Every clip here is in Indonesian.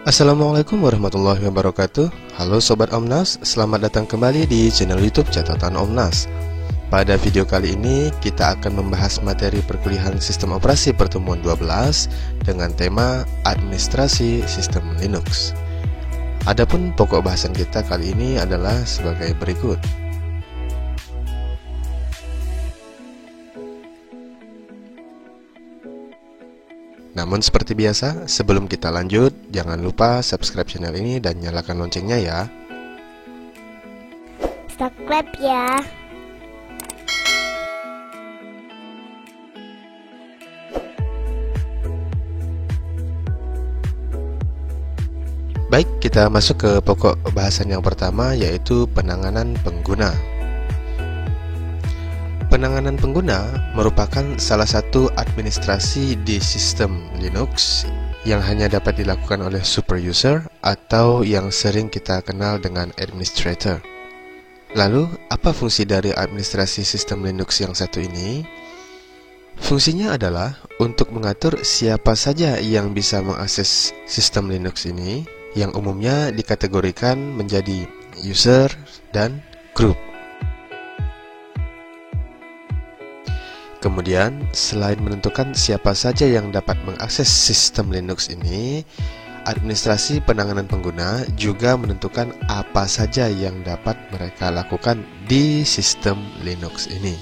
Assalamualaikum warahmatullahi wabarakatuh. Halo Sobat Omnas, selamat datang kembali di channel YouTube Catatan Omnas. Pada video kali ini kita akan membahas materi perkuliahan Sistem Operasi Pertemuan 12 dengan tema Administrasi Sistem Linux. Adapun pokok bahasan kita kali ini adalah sebagai berikut. Namun seperti biasa, sebelum kita lanjut, jangan lupa subscribe channel ini dan nyalakan loncengnya ya. Subscribe ya. Baik, kita masuk ke pokok bahasan yang pertama, yaitu penanganan pengguna. Penanganan pengguna merupakan salah satu administrasi di sistem Linux yang hanya dapat dilakukan oleh super user atau yang sering kita kenal dengan administrator. Lalu, apa fungsi dari administrasi sistem Linux yang satu ini? Fungsinya adalah untuk mengatur siapa saja yang bisa mengakses sistem Linux ini, yang umumnya dikategorikan menjadi user dan group. Kemudian, selain menentukan siapa saja yang dapat mengakses sistem Linux ini, administrasi penanganan pengguna juga menentukan apa saja yang dapat mereka lakukan di sistem Linux ini.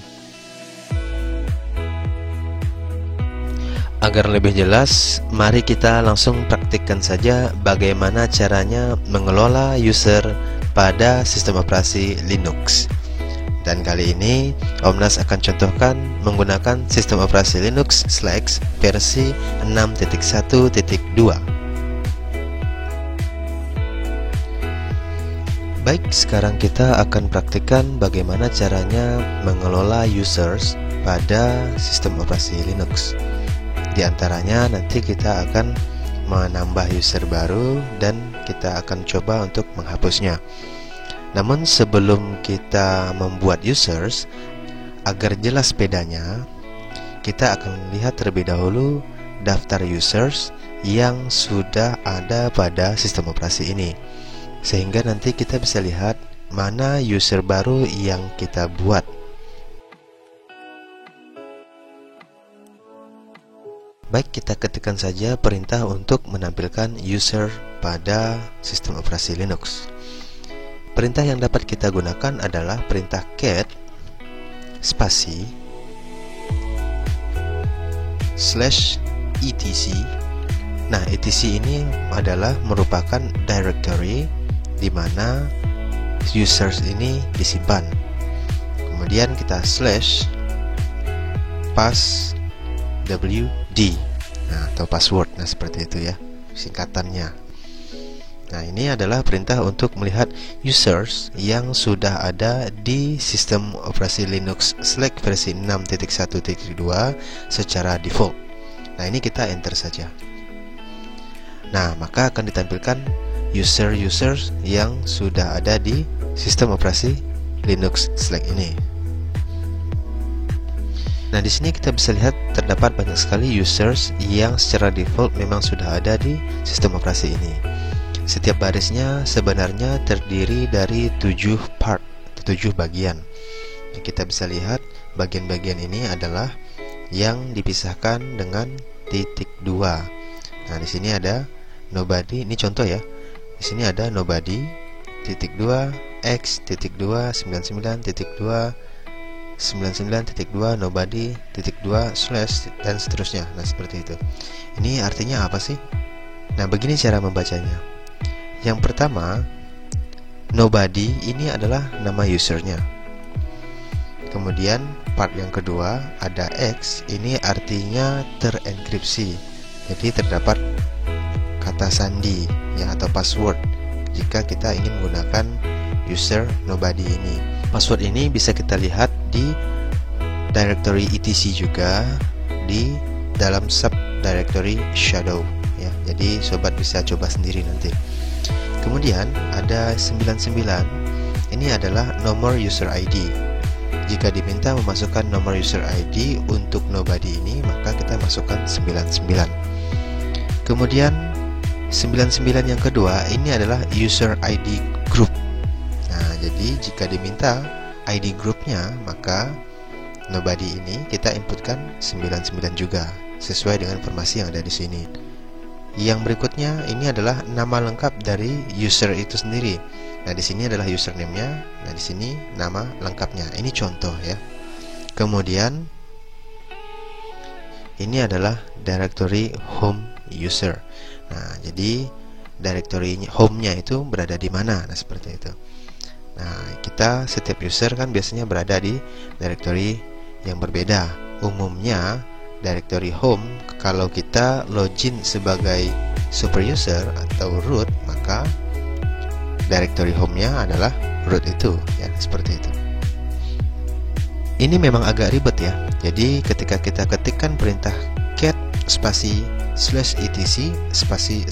Agar lebih jelas, mari kita langsung praktikkan saja bagaimana caranya mengelola user pada sistem operasi Linux. Dan kali ini, Omnas akan contohkan menggunakan sistem operasi Linux SLAX versi 6.1.2. Baik, sekarang kita akan praktikkan bagaimana caranya mengelola users pada sistem operasi Linux. Di antaranya nanti kita akan menambah user baru dan kita akan coba untuk menghapusnya. Namun sebelum kita membuat users, agar jelas bedanya, kita akan lihat terlebih dahulu daftar users yang sudah ada pada sistem operasi ini, sehingga nanti kita bisa lihat mana user baru yang kita buat. Baik, kita ketikkan saja perintah untuk menampilkan user pada sistem operasi Linux. Perintah yang dapat kita gunakan adalah perintah cat spasi /etc. Nah, etc ini adalah merupakan directory di mana users ini disimpan. Kemudian kita /passwd, nah, atau password, nah seperti itu ya singkatannya. Nah, ini adalah perintah untuk melihat users yang sudah ada di sistem operasi Linux SLAX versi 6.1.2 secara default. Nah, ini kita enter saja. Nah, maka akan ditampilkan user-users yang sudah ada di sistem operasi Linux SLAX ini. Nah, di sini kita bisa lihat terdapat banyak sekali users yang secara default memang sudah ada di sistem operasi ini. Setiap barisnya sebenarnya terdiri dari 7 bagian. Kita bisa lihat bagian-bagian ini adalah yang dipisahkan dengan titik 2. Nah, di sini ada nobody, ini contoh ya. Di sini ada nobody, titik 2, x, titik 2, 99, titik 2, 99, titik 2, nobody, titik 2, slash, dan seterusnya. Nah, seperti itu. Ini artinya apa sih? Nah, begini cara membacanya. Yang pertama, nobody ini adalah nama usernya. Kemudian part yang kedua ada X, ini artinya terenkripsi. Jadi terdapat kata sandi ya, atau password jika kita ingin menggunakan user nobody ini. Password ini bisa kita lihat di directory etc juga, di dalam subdirectory shadow ya. Jadi sobat bisa coba sendiri nanti. Kemudian ada 99, ini adalah nomor user ID. Jika diminta memasukkan nomor user ID untuk nobody ini, maka kita masukkan 99. Kemudian 99 yang kedua ini adalah user ID group. Nah, jadi jika diminta ID grupnya, maka nobody ini kita inputkan 99 juga sesuai dengan informasi yang ada di sini. Yang berikutnya ini adalah nama lengkap dari user itu sendiri. Nah, di sini adalah username-nya. Nah, di sini nama lengkapnya. Ini contoh ya. Kemudian ini adalah directory home user. Nah, jadi directory home-nya itu berada di mana? Nah, seperti itu. Nah, kita setiap user kan biasanya berada di directory yang berbeda. Umumnya directory home, kalau kita login sebagai super user atau root, maka directory home-nya adalah root itu ya, seperti itu. Ini memang agak ribet ya. Jadi ketika kita ketikkan perintah cat spasi /etc spasi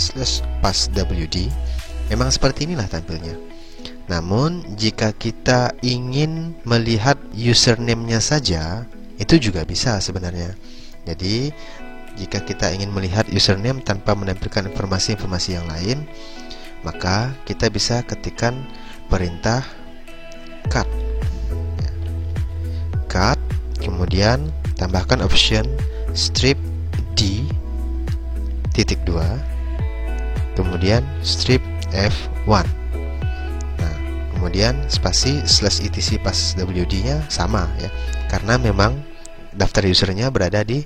/passwd, memang seperti inilah tampilnya. Namun jika kita ingin melihat username-nya saja, itu juga bisa sebenarnya. Jadi jika kita ingin melihat username tanpa menampilkan informasi-informasi yang lain, maka kita bisa ketikkan perintah cut, cut, kemudian tambahkan option strip d titik 2, kemudian strip f1. Nah, kemudian spasi /etc passwd nya sama ya, karena memang daftar usernya berada di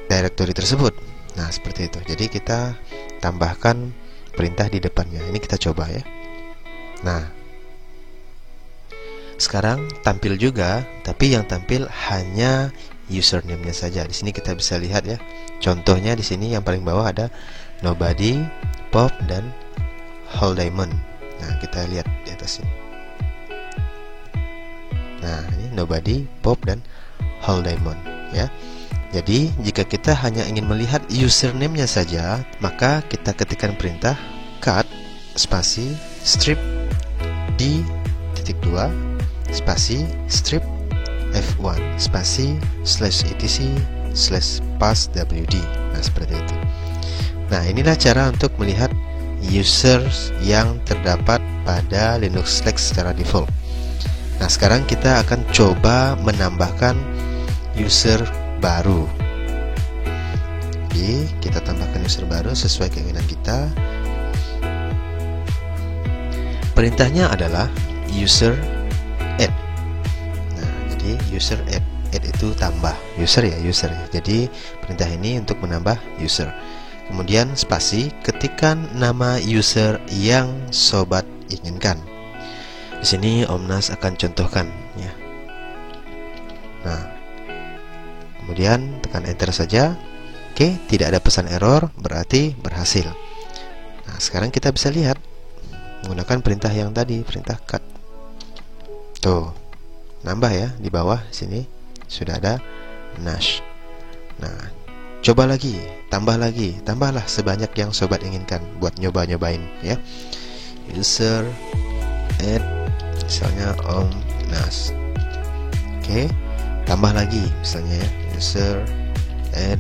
directory tersebut. Nah, seperti itu. Jadi kita tambahkan perintah di depannya. Ini kita coba ya. Nah, sekarang tampil juga, tapi yang tampil hanya username-nya saja. Di sini kita bisa lihat ya. Contohnya di sini yang paling bawah ada nobody, pop, dan whole diamond. Nah, kita lihat di atas ini. Nah, ini nobody, pop, dan whole diamond ya. Jadi jika kita hanya ingin melihat username-nya saja, maka kita ketikkan perintah cut spasi strip d titik 2 spasi strip f1 spasi /etc /passwd. Nah, seperti itu. Nah, inilah cara untuk melihat users yang terdapat pada Linux Flex secara default. Nah, sekarang kita akan coba menambahkan user baru. Jadi kita tambahkan user baru sesuai keinginan kita. Perintahnya adalah user add. Nah, jadi user add itu tambah, user ya, user. Jadi perintah ini untuk menambah user. Kemudian spasi, ketikkan nama user yang sobat inginkan. Di sini Om Nas akan contohkan ya. Nah, kemudian tekan enter saja. Oke, tidak ada pesan error, berarti berhasil. Nah, sekarang kita bisa lihat menggunakan perintah yang tadi, perintah cut. Tuh, nambah ya, di bawah sini sudah ada nash. Nah, coba lagi, tambahlah sebanyak yang sobat inginkan buat nyoba-nyobain ya. User add, misalnya Om Nas. Oke, tambah lagi misalnya ya, user add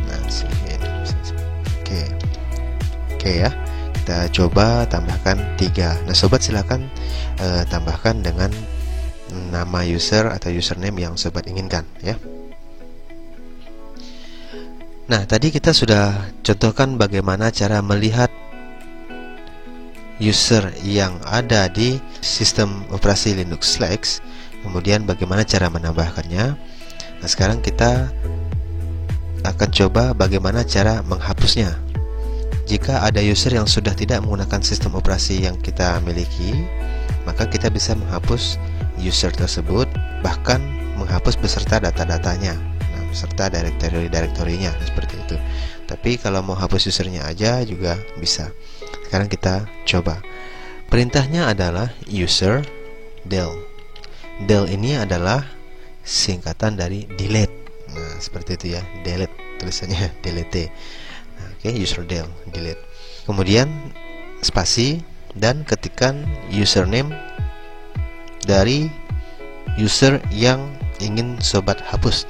Nas. Oke ya, kita coba tambahkan 3. Nah, sobat silakan tambahkan dengan nama user atau username yang sobat inginkan ya. Nah, tadi kita sudah contohkan bagaimana cara melihat user yang ada di sistem operasi Linux Flex, kemudian bagaimana cara menambahkannya. Nah, sekarang kita akan coba bagaimana cara menghapusnya. Jika ada user yang sudah tidak menggunakan sistem operasi yang kita miliki, maka kita bisa menghapus user tersebut, bahkan menghapus beserta data-datanya, beserta direktorinya seperti itu. Tapi kalau mau hapus usernya aja juga bisa. Sekarang kita coba. Perintahnya adalah user del. Del ini adalah singkatan dari delete. Nah, seperti itu ya, delete tulisannya delete. Nah, oke, user del, delete. Kemudian spasi dan ketikkan username dari user yang ingin sobat hapus.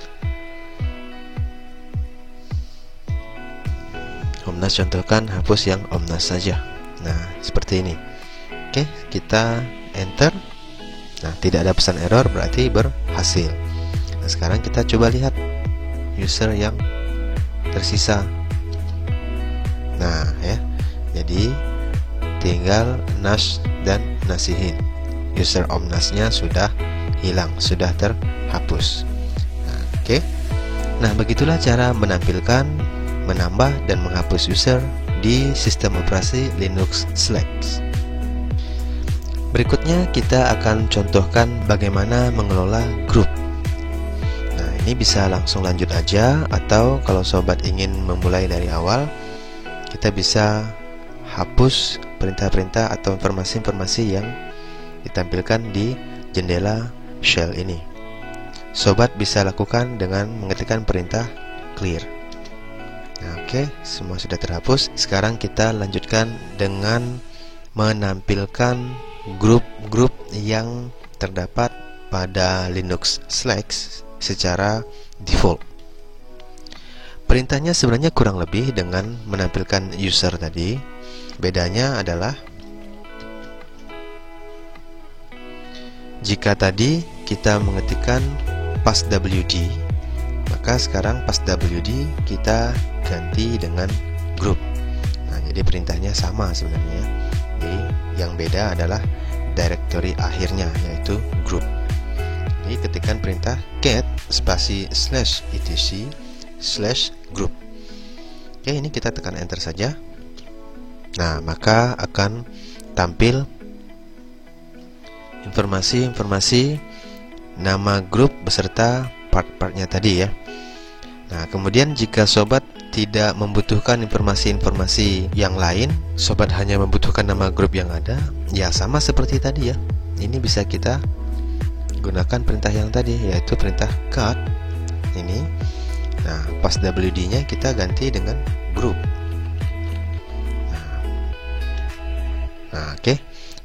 Omnas contohkan, hapus yang Omnas saja. Nah, seperti ini. Oke, kita enter. Nah, tidak ada pesan error, berarti berhasil. Nah, sekarang kita coba lihat user yang tersisa. Nah, ya. Jadi tinggal Nash dan Nasihin. User Omnasnya sudah hilang, sudah terhapus. Nah, oke. Nah, begitulah cara menampilkan, menambah, dan menghapus user di sistem operasi Linux Slacks. Berikutnya kita akan contohkan bagaimana mengelola grup. Nah, ini bisa langsung lanjut aja, atau kalau sobat ingin memulai dari awal, kita bisa hapus perintah-perintah atau informasi-informasi yang ditampilkan di jendela shell ini. Sobat bisa lakukan dengan mengetikkan perintah clear. Nah, oke, semua sudah terhapus. Sekarang kita lanjutkan dengan menampilkan grup-grup yang terdapat pada Linux Slacks secara default. Perintahnya sebenarnya kurang lebih dengan menampilkan user tadi. Bedanya adalah jika tadi kita mengetikkan passwd, maka sekarang passwd kita ganti dengan grup. Nah, jadi perintahnya sama sebenarnya. Jadi yang beda adalah directory akhirnya, yaitu grup. Jadi ketikkan perintah cat spasi /etc/group. Oke, ini kita tekan enter saja. Nah, maka akan tampil informasi-informasi nama grup beserta part-partnya tadi ya. Nah, kemudian jika sobat tidak membutuhkan informasi-informasi yang lain, sobat hanya membutuhkan nama grup yang ada, ya sama seperti tadi ya. Ini bisa kita gunakan perintah yang tadi, yaitu perintah cut ini. Nah, passwd-nya kita ganti dengan grup. Nah, oke.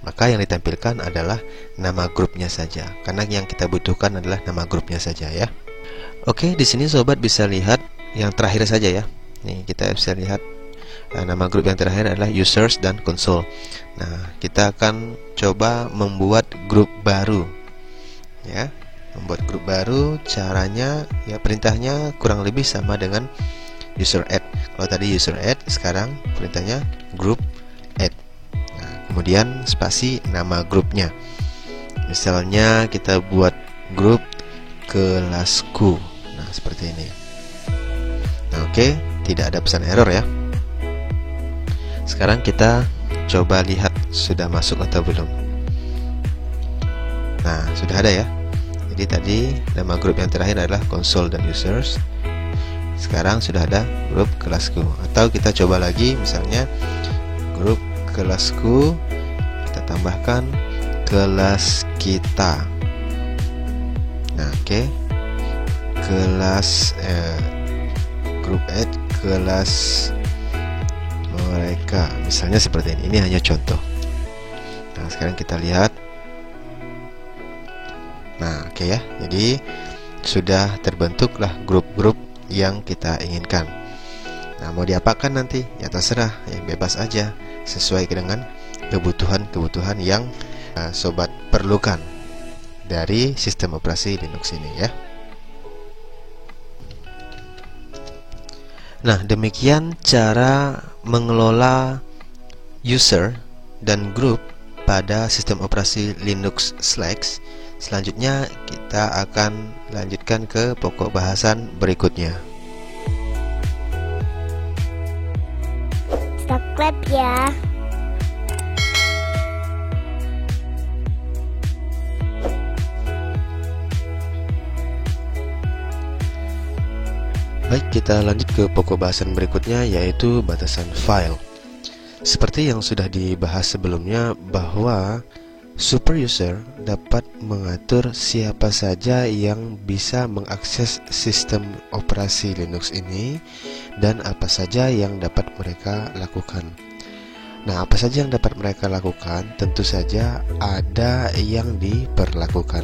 Maka yang ditampilkan adalah nama grupnya saja, karena yang kita butuhkan adalah nama grupnya saja ya. Oke, di sini sobat bisa lihat yang terakhir saja ya. Nih, kita bisa lihat nama grup yang terakhir adalah users dan console. Nah, kita akan coba membuat grup baru ya. Membuat grup baru, caranya ya, perintahnya kurang lebih sama dengan user add. Kalau tadi user add, sekarang perintahnya group add. Kemudian spasi nama grupnya. Misalnya kita buat grup kelasku. Nah, seperti ini. Nah, oke, tidak ada pesan error ya. Sekarang kita coba lihat sudah masuk atau belum. Nah, sudah ada ya. Jadi tadi nama grup yang terakhir adalah console dan users. Sekarang sudah ada grup kelasku. Atau kita coba lagi, misalnya grup kelasku, kita tambahkan kelas kita. Nah, oke. Kelas group add kelas mereka, misalnya seperti ini. Ini hanya contoh. Nah, sekarang kita lihat. Nah, oke ya. Jadi sudah terbentuklah grup-grup yang kita inginkan. Nah, mau diapakan nanti? Ya terserah, ya bebas aja, sesuai dengan kebutuhan-kebutuhan yang sobat perlukan dari sistem operasi Linux ini ya. Nah, demikian cara mengelola user dan grup pada sistem operasi Linux Slacks. Selanjutnya kita akan lanjutkan ke pokok bahasan berikutnya. Subscribe ya. Baik, kita lanjut ke pokok bahasan berikutnya, yaitu batasan file. Seperti yang sudah dibahas sebelumnya, bahwa super user dapat mengatur siapa saja yang bisa mengakses sistem operasi Linux ini dan apa saja yang dapat mereka lakukan. Nah, apa saja yang dapat mereka lakukan? Tentu saja ada yang diperlakukan.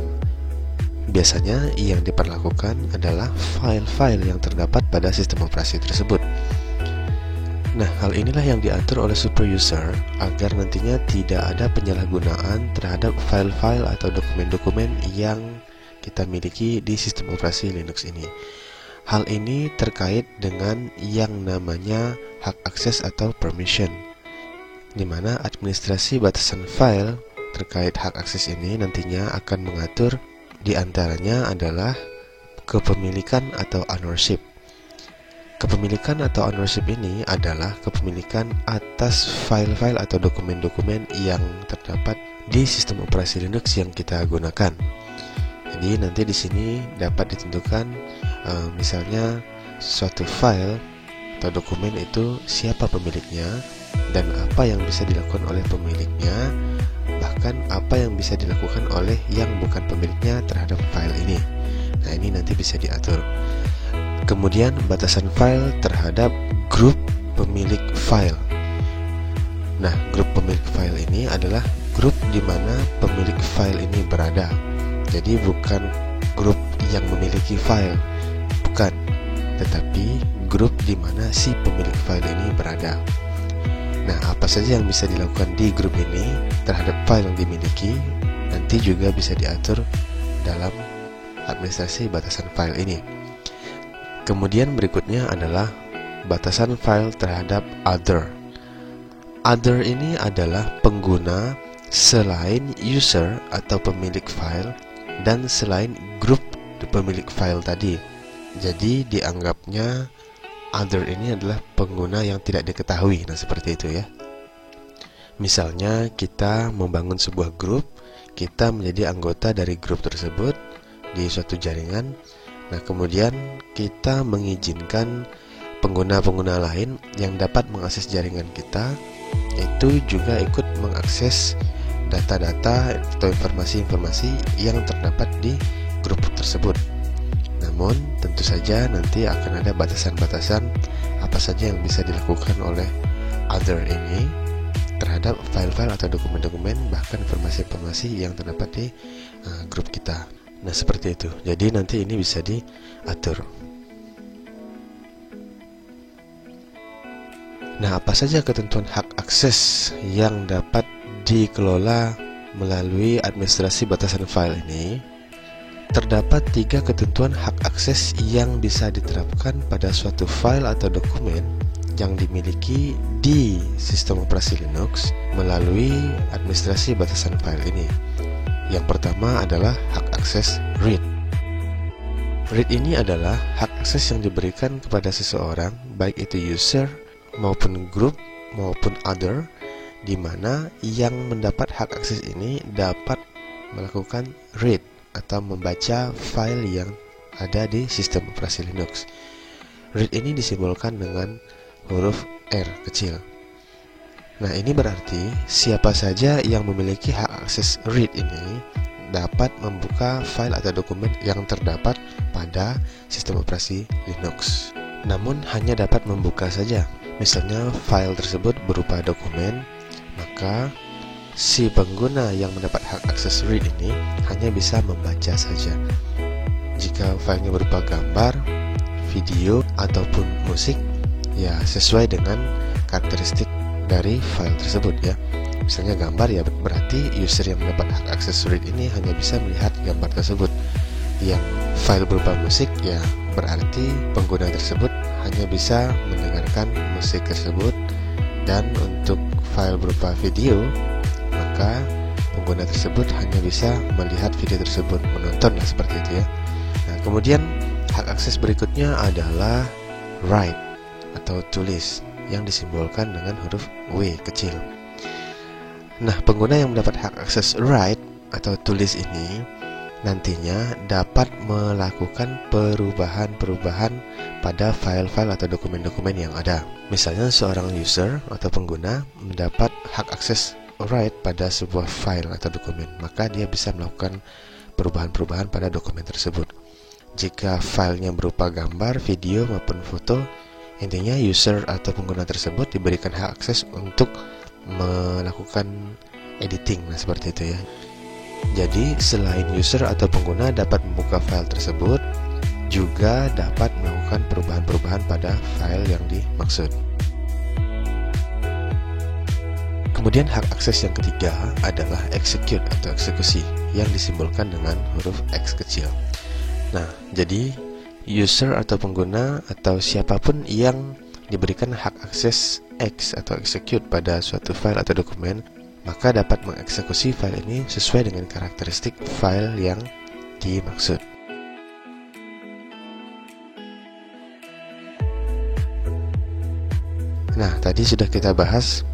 Biasanya yang diperlakukan adalah file-file yang terdapat pada sistem operasi tersebut. Nah, hal inilah yang diatur oleh super user agar nantinya tidak ada penyalahgunaan terhadap file-file atau dokumen-dokumen yang kita miliki di sistem operasi Linux ini. Hal ini terkait dengan yang namanya hak akses atau permission, di mana administrasi batasan file terkait hak akses ini nantinya akan mengatur di antaranya adalah kepemilikan atau ownership. Kepemilikan atau ownership ini adalah kepemilikan atas file-file atau dokumen-dokumen yang terdapat di sistem operasi Linux yang kita gunakan. Jadi nanti di sini dapat ditentukan misalnya suatu file atau dokumen itu siapa pemiliknya dan apa yang bisa dilakukan oleh pemiliknya, bahkan apa yang bisa dilakukan oleh yang bukan pemiliknya terhadap file ini. Nah, ini nanti bisa diatur. Kemudian batasan file terhadap grup pemilik file. Nah, grup pemilik file ini adalah grup di mana pemilik file ini berada. Jadi bukan grup yang memiliki file, bukan, tetapi grup di mana si pemilik file ini berada. Nah, apa saja yang bisa dilakukan di grup ini terhadap file yang dimiliki nanti juga bisa diatur dalam administrasi batasan file ini. Kemudian berikutnya adalah batasan file terhadap other. Other ini adalah pengguna selain user atau pemilik file dan selain grup pemilik file tadi. Jadi dianggapnya other ini adalah pengguna yang tidak diketahui. Nah, seperti itu ya. Misalnya kita membangun sebuah grup, kita menjadi anggota dari grup tersebut di suatu jaringan. Nah, kemudian kita mengizinkan pengguna-pengguna lain yang dapat mengakses jaringan kita itu juga ikut mengakses data-data atau informasi-informasi yang terdapat di grup tersebut. Namun, tentu saja nanti akan ada batasan-batasan apa saja yang bisa dilakukan oleh other ini terhadap file-file atau dokumen-dokumen, bahkan informasi-informasi yang terdapat di grup kita. Nah, seperti itu. Jadi nanti ini bisa diatur. Nah, apa saja ketentuan hak akses yang dapat dikelola melalui administrasi batasan file ini? Terdapat 3 ketentuan hak akses yang bisa diterapkan pada suatu file atau dokumen yang dimiliki di sistem operasi Linux melalui administrasi batasan file ini. Yang pertama adalah hak akses read. Read ini adalah hak akses yang diberikan kepada seseorang, baik itu user maupun grup maupun other, di mana yang mendapat hak akses ini dapat melakukan read atau membaca file yang ada di sistem operasi Linux. Read ini disimbolkan dengan huruf R kecil. Nah, ini berarti siapa saja yang memiliki hak akses read ini dapat membuka file atau dokumen yang terdapat pada sistem operasi Linux. Namun hanya dapat membuka saja. Misalnya file tersebut berupa dokumen, maka si pengguna yang mendapat hak akses read ini hanya bisa membaca saja. Jika filenya berupa gambar, video, ataupun musik, ya sesuai dengan karakteristik dari file tersebut ya. Misalnya gambar, ya berarti user yang mendapat hak akses read ini hanya bisa melihat gambar tersebut. Yang file berupa musik, ya berarti pengguna tersebut hanya bisa mendengarkan musik tersebut. Dan untuk file berupa video, maka pengguna tersebut hanya bisa melihat video tersebut, menonton lah, seperti itu ya. Nah, kemudian hak akses berikutnya adalah write atau tulis, yang disimbolkan dengan huruf W kecil. Nah, pengguna yang mendapat hak akses write atau tulis ini nantinya dapat melakukan perubahan-perubahan pada file-file atau dokumen-dokumen yang ada. Misalnya seorang user atau pengguna mendapat hak akses write pada sebuah file atau dokumen, maka dia bisa melakukan perubahan-perubahan pada dokumen tersebut. Jika filenya berupa gambar, video maupun foto, intinya user atau pengguna tersebut diberikan hak akses untuk melakukan editing. Nah, seperti itu ya. Jadi selain user atau pengguna dapat membuka file tersebut, juga dapat melakukan perubahan-perubahan pada file yang dimaksud. Kemudian hak akses yang ketiga adalah execute atau eksekusi yang disimbolkan dengan huruf X kecil. Nah, jadi user atau pengguna atau siapapun yang diberikan hak akses X atau execute pada suatu file atau dokumen, maka dapat mengeksekusi file ini sesuai dengan karakteristik file yang dimaksud. Nah, tadi sudah kita bahas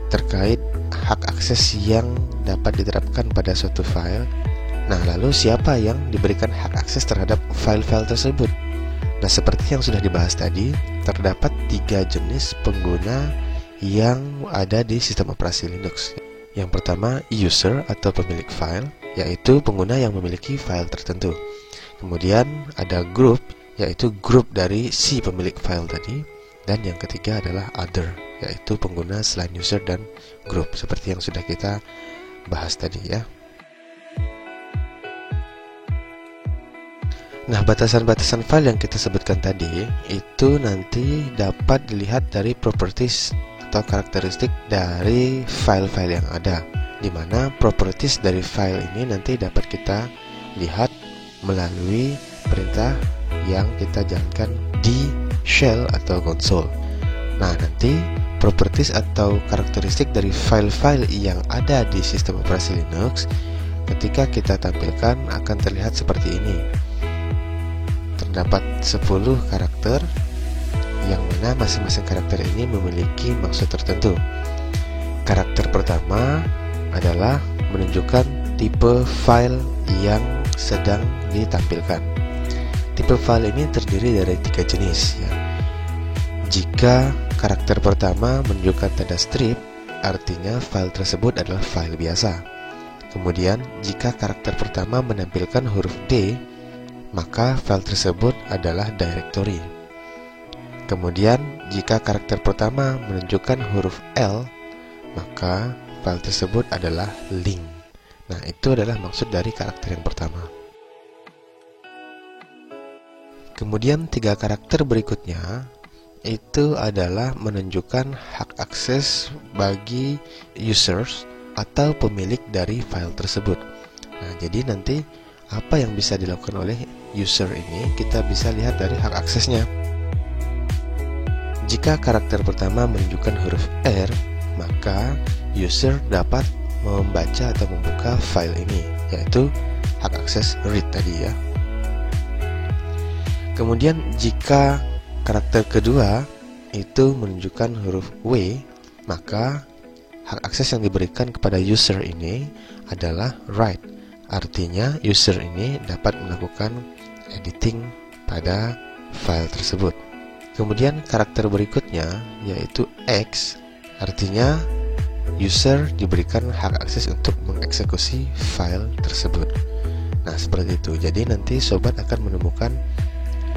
terkait hak akses yang dapat diterapkan pada suatu file. Nah, lalu siapa yang diberikan hak akses terhadap file-file tersebut? Nah, seperti yang sudah dibahas tadi, terdapat 3 jenis pengguna yang ada di sistem operasi Linux. Yang pertama, user atau pemilik file, yaitu pengguna yang memiliki file tertentu. Kemudian ada group, yaitu grup dari si pemilik file tadi. Dan yang ketiga adalah other, yaitu pengguna selain user dan group, seperti yang sudah kita bahas tadi ya. Nah, batasan-batasan file yang kita sebutkan tadi itu nanti dapat dilihat dari properties atau karakteristik dari file-file yang ada, di mana properties dari file ini nanti dapat kita lihat melalui perintah yang kita jalankan di shell atau konsol. Nah, nanti properties atau karakteristik dari file-file yang ada di sistem operasi Linux ketika kita tampilkan akan terlihat seperti ini. Terdapat 10 karakter yang mana masing-masing karakter ini memiliki maksud tertentu. Karakter pertama adalah menunjukkan tipe file yang sedang ditampilkan. Tipe file ini terdiri dari 3 jenis ya. Jika karakter pertama menunjukkan tanda strip, artinya file tersebut adalah file biasa. Kemudian, jika karakter pertama menampilkan huruf D, maka file tersebut adalah directory. Kemudian, jika karakter pertama menunjukkan huruf L, maka file tersebut adalah link. Nah, itu adalah maksud dari karakter yang pertama. Kemudian 3 karakter berikutnya itu adalah menunjukkan hak akses bagi users atau pemilik dari file tersebut. Nah, jadi nanti apa yang bisa dilakukan oleh user ini kita bisa lihat dari hak aksesnya. Jika karakter pertama menunjukkan huruf R, maka user dapat membaca atau membuka file ini, yaitu hak akses read tadi ya. Kemudian jika karakter kedua itu menunjukkan huruf W, maka hak akses yang diberikan kepada user ini adalah write. Artinya user ini dapat melakukan editing pada file tersebut. Kemudian karakter berikutnya yaitu X, artinya user diberikan hak akses untuk mengeksekusi file tersebut. Nah, seperti itu. Jadi nanti sobat akan menemukan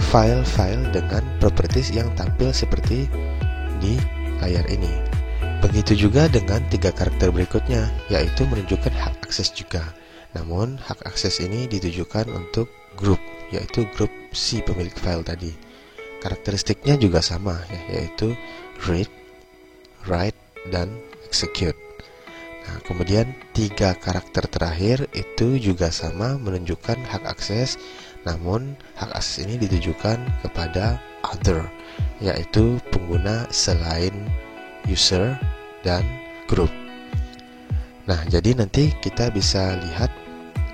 file-file dengan properties yang tampil seperti di layar ini. Begitu juga dengan 3 karakter berikutnya, yaitu menunjukkan hak akses juga. Namun, hak akses ini ditujukan untuk grup, yaitu grup si pemilik file tadi. Karakteristiknya juga sama, yaitu read, write, dan execute. Nah, kemudian 3 karakter terakhir itu juga sama menunjukkan hak akses. Namun, hak akses ini ditujukan kepada other, yaitu pengguna selain user dan group. Nah, jadi nanti kita bisa lihat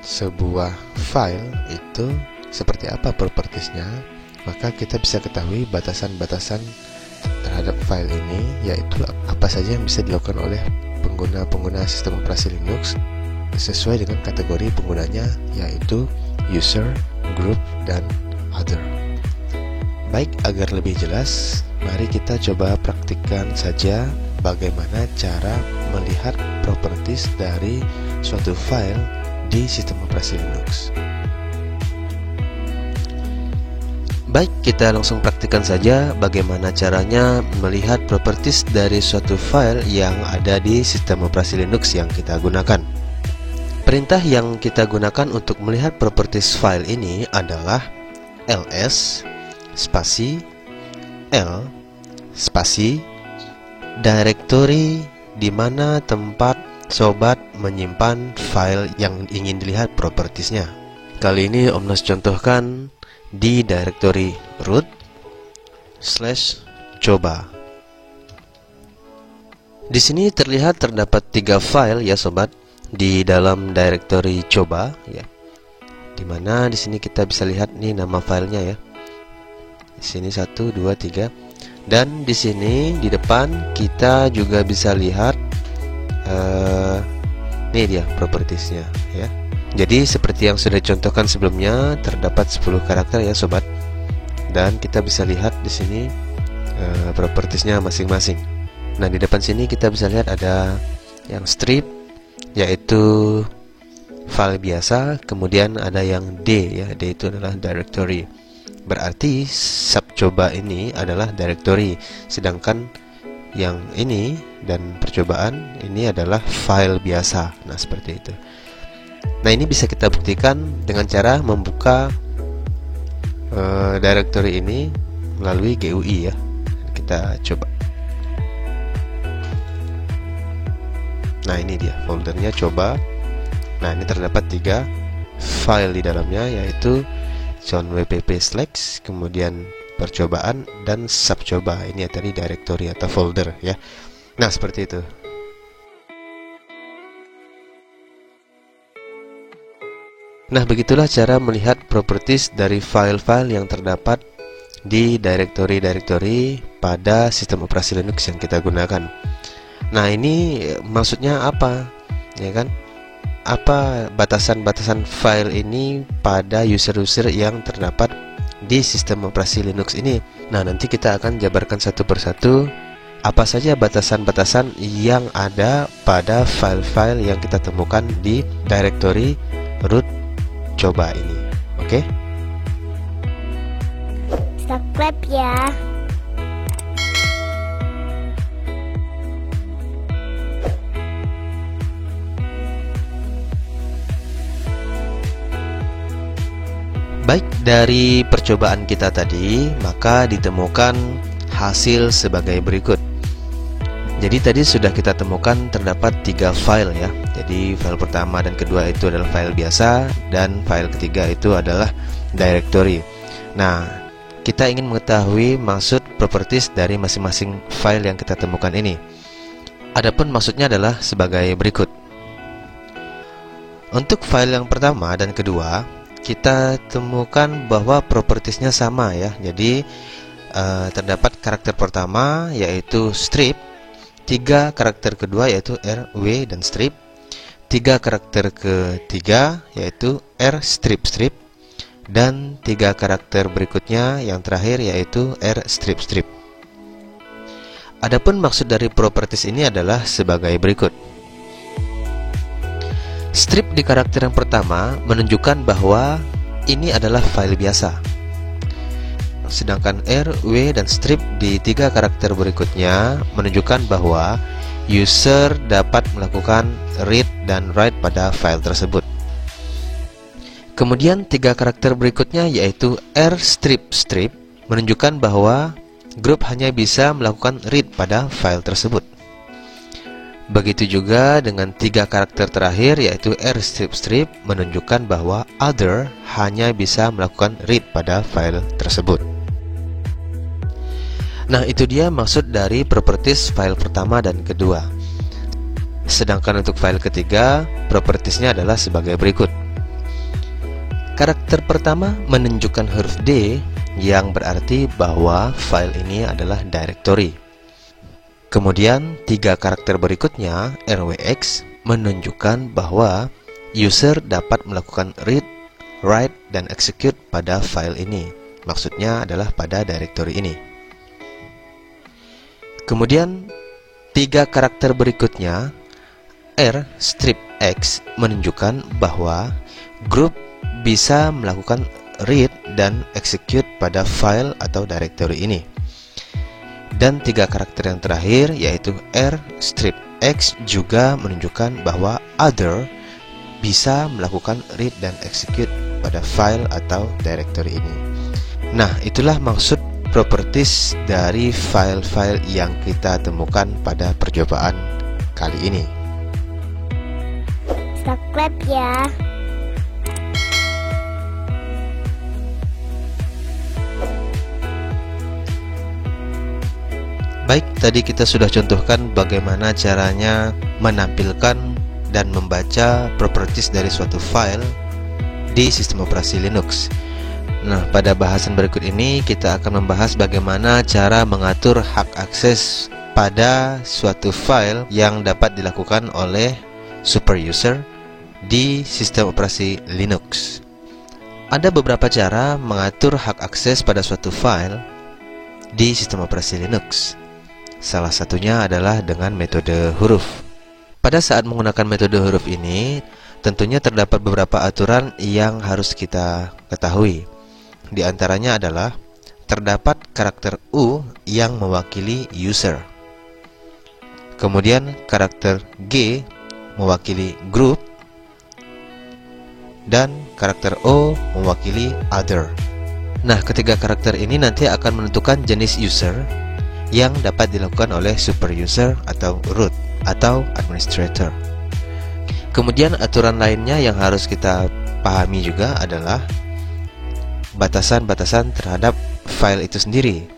sebuah file itu seperti apa propertiesnya, maka kita bisa ketahui batasan-batasan terhadap file ini, yaitu apa saja yang bisa dilakukan oleh pengguna-pengguna sistem operasi Linux sesuai dengan kategori penggunanya, yaitu user, group, dan other. Baik, agar lebih jelas, mari kita coba praktikkan saja bagaimana cara melihat properties dari suatu file di sistem operasi Linux. Baik, kita langsung praktikkan saja bagaimana caranya melihat properties dari suatu file yang ada di sistem operasi Linux yang kita gunakan. Perintah yang kita gunakan untuk melihat properties file ini adalah ls spasi l spasi directory di mana tempat sobat menyimpan file yang ingin dilihat propertiesnya. Kali ini Om Nas contohkan di directory root/coba. Di sini terlihat terdapat 3 file ya sobat di dalam directory coba ya. Dimana di sini kita bisa lihat nih nama filenya ya. Di sini 1, 2, 3. Dan di sini di depan kita juga bisa lihat ini dia propertiesnya ya. Jadi seperti yang sudah dicontohkan sebelumnya, terdapat 10 karakter ya sobat. Dan kita bisa lihat di sini propertiesnya masing-masing. Nah, di depan sini kita bisa lihat ada yang strip, yaitu file biasa. Kemudian ada yang D ya, D itu adalah directory. Berarti subcoba ini adalah directory, sedangkan yang ini dan percobaan ini adalah file biasa. Nah, seperti itu. Nah, ini bisa kita buktikan dengan cara membuka directory ini melalui GUI ya. Kita coba. Nah, ini dia foldernya coba. Nah, ini terdapat 3 file di dalamnya, yaitu johnwpp/, kemudian percobaan dan subcoba. Ini tadi directory atau folder ya. Nah, seperti itu. Nah, begitulah cara melihat properties dari file-file yang terdapat di directory pada sistem operasi Linux yang kita gunakan. Nah, ini maksudnya apa? Ya kan? Apa batasan-batasan file ini pada user-user yang terdapat di sistem operasi Linux ini? Nah, nanti kita akan jabarkan satu persatu apa saja batasan-batasan yang ada pada file-file yang kita temukan di directory root coba ini. Oke? Subscribe ya. Baik, dari percobaan kita tadi, maka ditemukan hasil sebagai berikut. Jadi tadi sudah kita temukan terdapat 3 file ya. Jadi file pertama dan kedua itu adalah file biasa, dan file ketiga itu adalah directory. Nah, kita ingin mengetahui maksud properties dari masing-masing file yang kita temukan ini. Adapun maksudnya adalah sebagai berikut. Untuk file yang pertama dan kedua, kita temukan bahwa propertiesnya sama ya. Jadi terdapat karakter pertama yaitu strip, 3 karakter kedua yaitu R, W, dan strip, 3 karakter ketiga yaitu R strip strip, dan 3 karakter berikutnya yang terakhir yaitu R strip strip. Adapun maksud dari properties ini adalah sebagai berikut. Strip di karakter yang pertama menunjukkan bahwa ini adalah file biasa. Sedangkan R, W, dan strip di 3 karakter berikutnya menunjukkan bahwa user dapat melakukan read dan write pada file tersebut. Kemudian 3 karakter berikutnya yaitu R strip strip menunjukkan bahwa grup hanya bisa melakukan read pada file tersebut. Begitu juga dengan 3 karakter terakhir yaitu R strip strip menunjukkan bahwa other hanya bisa melakukan read pada file tersebut. Nah, itu dia maksud dari properties file pertama dan kedua. Sedangkan untuk file ketiga, propertiesnya adalah sebagai berikut. Karakter pertama menunjukkan huruf D yang berarti bahwa file ini adalah directory. Kemudian 3 karakter berikutnya RWX menunjukkan bahwa user dapat melakukan read, write, dan execute pada file ini. Maksudnya adalah pada directory ini. Kemudian 3 karakter berikutnya R strip X menunjukkan bahwa grup bisa melakukan read dan execute pada file atau directory ini. Dan 3 karakter yang terakhir yaitu R strip X juga menunjukkan bahwa other bisa melakukan read dan execute pada file atau directory ini. Nah, itulah maksud properties dari file-file yang kita temukan pada percobaan kali ini. Subscribe ya. Baik, tadi kita sudah contohkan bagaimana caranya menampilkan dan membaca properties dari suatu file di sistem operasi Linux. Nah, pada bahasan berikut ini kita akan membahas bagaimana cara mengatur hak akses pada suatu file yang dapat dilakukan oleh super user di sistem operasi Linux. Ada beberapa cara mengatur hak akses pada suatu file di sistem operasi Linux. Salah satunya adalah dengan metode huruf. Pada saat menggunakan metode huruf ini, tentunya terdapat beberapa aturan yang harus kita ketahui. Di antaranya adalah terdapat karakter U yang mewakili user. Kemudian karakter G mewakili group dan karakter O mewakili other. Nah, ketiga karakter ini nanti akan menentukan jenis user yang dapat dilakukan oleh super user atau root atau administrator. Kemudian aturan lainnya yang harus kita pahami juga adalah batasan-batasan terhadap file itu sendiri.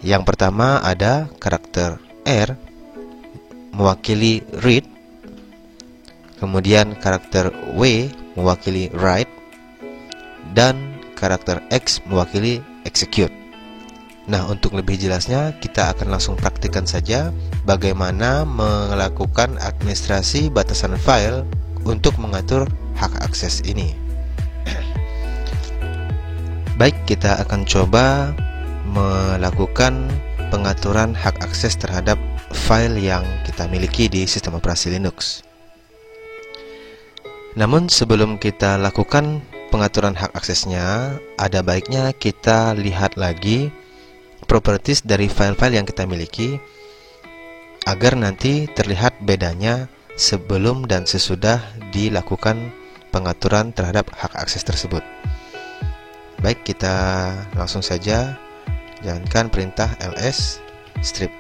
Yang pertama ada karakter R mewakili read, kemudian karakter W mewakili write, dan karakter X mewakili execute. Nah, untuk lebih jelasnya kita akan langsung praktikkan saja bagaimana melakukan administrasi batasan file untuk mengatur hak akses ini. Baik, kita akan coba melakukan pengaturan hak akses terhadap file yang kita miliki di sistem operasi Linux. Namun sebelum kita lakukan pengaturan hak aksesnya, ada baiknya kita lihat lagi properties dari file-file yang kita miliki agar nanti terlihat bedanya sebelum dan sesudah dilakukan pengaturan terhadap hak akses tersebut. Baik, kita langsung saja jalankan perintah ls strip